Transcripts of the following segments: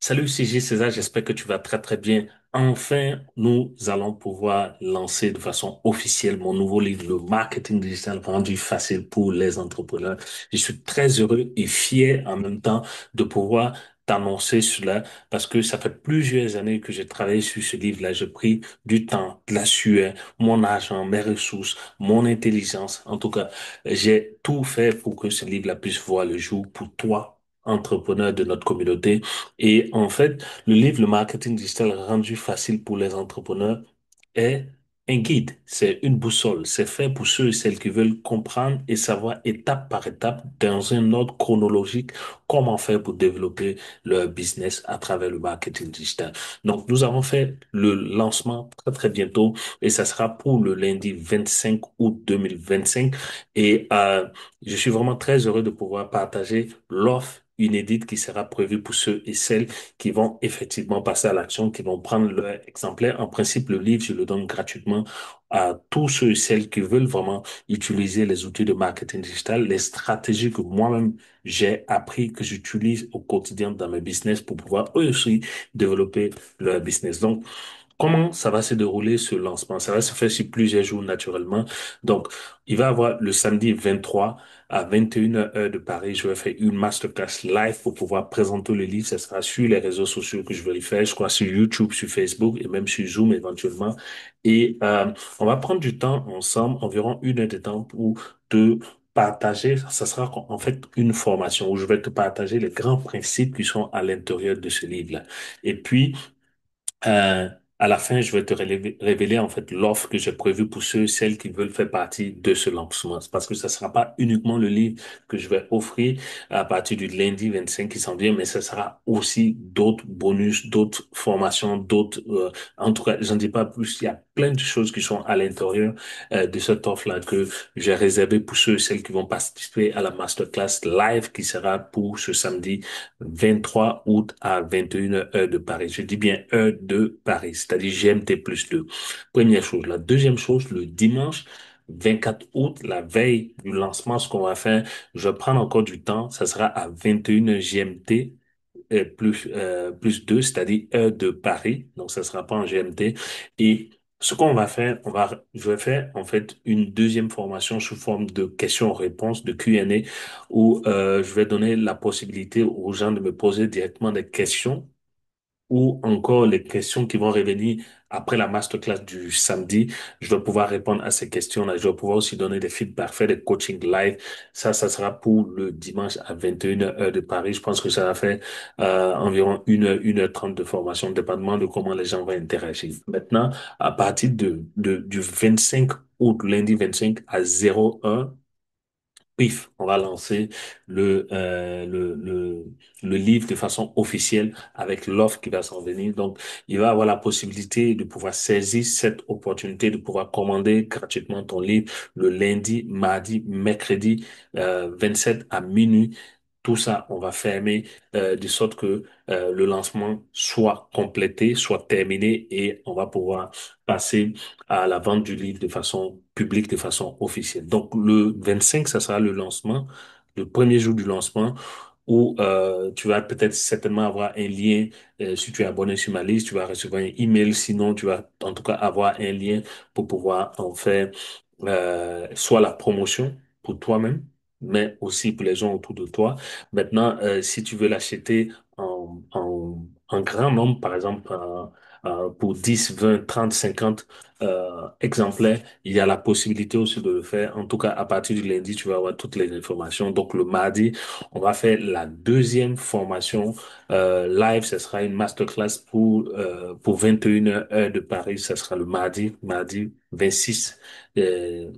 Salut CG César, j'espère que tu vas très très bien. Enfin, nous allons pouvoir lancer de façon officielle mon nouveau livre, le marketing digital rendu facile pour les entrepreneurs. Je suis très heureux et fier en même temps de pouvoir t'annoncer cela parce que ça fait plusieurs années que j'ai travaillé sur ce livre-là. J'ai pris du temps, de la sueur, mon argent, mes ressources, mon intelligence. En tout cas, j'ai tout fait pour que ce livre-là puisse voir le jour pour toi, entrepreneur de notre communauté. Et en fait, le livre Le marketing digital rendu facile pour les entrepreneurs est un guide, c'est une boussole. C'est fait pour ceux et celles qui veulent comprendre et savoir étape par étape, dans un ordre chronologique, comment faire pour développer leur business à travers le marketing digital. Donc, nous avons fait le lancement très, très bientôt et ça sera pour le lundi 25 août 2025. Et je suis vraiment très heureux de pouvoir partager l'offre inédite qui sera prévue pour ceux et celles qui vont effectivement passer à l'action, qui vont prendre leur exemplaire. En principe, le livre, je le donne gratuitement à tous ceux et celles qui veulent vraiment utiliser les outils de marketing digital, les stratégies que moi-même j'ai appris, que j'utilise au quotidien dans mes business pour pouvoir eux aussi développer leur business. Donc, comment ça va se dérouler ce lancement? Ça va se faire sur plusieurs jours naturellement. Donc, il va y avoir le samedi 23 à 21h heure de Paris. Je vais faire une masterclass live pour pouvoir présenter le livre. Ça sera sur les réseaux sociaux que je vais le faire. Je crois sur YouTube, sur Facebook et même sur Zoom éventuellement. Et on va prendre du temps ensemble, environ une heure de temps pour te partager. Ça sera en fait une formation où je vais te partager les grands principes qui sont à l'intérieur de ce livre-là. Et puis, euh, à la fin, je vais te révéler en fait l'offre que j'ai prévue pour ceux, celles qui veulent faire partie de ce lancement. C'est parce que ça sera pas uniquement le livre que je vais offrir à partir du lundi 25 qui s'en vient, mais ça sera aussi d'autres bonus, d'autres formations, en tout cas, j'en dis pas plus. Il y a plein de choses qui sont à l'intérieur de cette offre-là que j'ai réservé pour ceux, celles qui vont participer à la masterclass live qui sera pour ce samedi 23 août à 21h heure de Paris. Je dis bien heure de Paris, c'est-à-dire GMT plus 2. Première chose. La deuxième chose, le dimanche 24 août, la veille du lancement, ce qu'on va faire, je vais prendre encore du temps, ça sera à 21h GMT plus 2, c'est-à-dire heure de Paris. Donc, ça sera pas en GMT. Et ce qu'on va faire, je vais faire en fait une deuxième formation sous forme de questions-réponses, de Q&A, où je vais donner la possibilité aux gens de me poser directement des questions ou encore les questions qui vont revenir après la masterclass du samedi. Je dois pouvoir répondre à ces questions-là. Je dois pouvoir aussi donner des feedbacks, faire des coachings live. Ça sera pour le dimanche à 21h heure de Paris. Je pense que ça va faire environ 1h30 de formation, dépendamment de comment les gens vont interagir. Maintenant, à partir du 25 août, lundi 25 à 01, pif, on va lancer le, euh, le, le, le livre de façon officielle avec l'offre qui va s'en venir. Donc, il va avoir la possibilité de pouvoir saisir cette opportunité de pouvoir commander gratuitement ton livre le lundi, mardi, mercredi, 27 à minuit. Tout ça, on va fermer de sorte que le lancement soit complété, soit terminé et on va pouvoir passer à la vente du livre de façon publique, de façon officielle. Donc, le 25, ça sera le lancement, le premier jour du lancement, où tu vas peut-être certainement avoir un lien. Si tu es abonné sur ma liste, tu vas recevoir un email. Sinon, tu vas en tout cas avoir un lien pour pouvoir en faire soit la promotion pour toi-même, mais aussi pour les gens autour de toi. Maintenant, si tu veux l'acheter en grand nombre, par exemple, pour 10, 20, 30, 50 exemplaires, il y a la possibilité aussi de le faire. En tout cas, à partir du lundi, tu vas avoir toutes les informations. Donc, le mardi, on va faire la deuxième formation live. Ce sera une masterclass pour 21h heure de Paris. Ce sera le mardi 26 euh,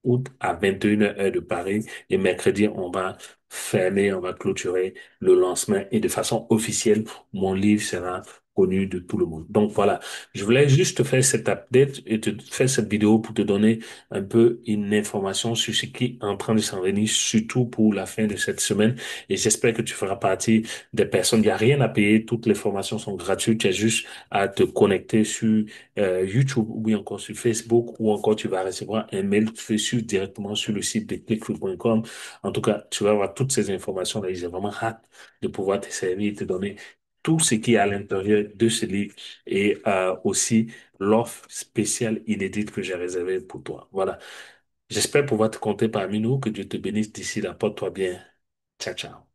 août à 21h heure de Paris. Et mercredi, on va fermer, on va clôturer le lancement et de façon officielle, mon livre sera connu de tout le monde. Donc voilà, je voulais juste te faire cette update et te faire cette vidéo pour te donner un peu une information sur ce qui est en train de s'en venir, surtout pour la fin de cette semaine. Et j'espère que tu feras partie des personnes. Il n'y a rien à payer, toutes les formations sont gratuites. Tu as juste à te connecter sur YouTube ou bien encore sur Facebook ou encore tu vas recevoir un mail, tu fais suivre directement sur le site de clickfull.com. En tout cas, tu vas avoir toutes ces informations-là et j'ai vraiment hâte de pouvoir te servir et te donner tout ce qui est à l'intérieur de ce livre et aussi l'offre spéciale inédite que j'ai réservée pour toi. Voilà. J'espère pouvoir te compter parmi nous. Que Dieu te bénisse d'ici là. Porte-toi bien. Ciao, ciao.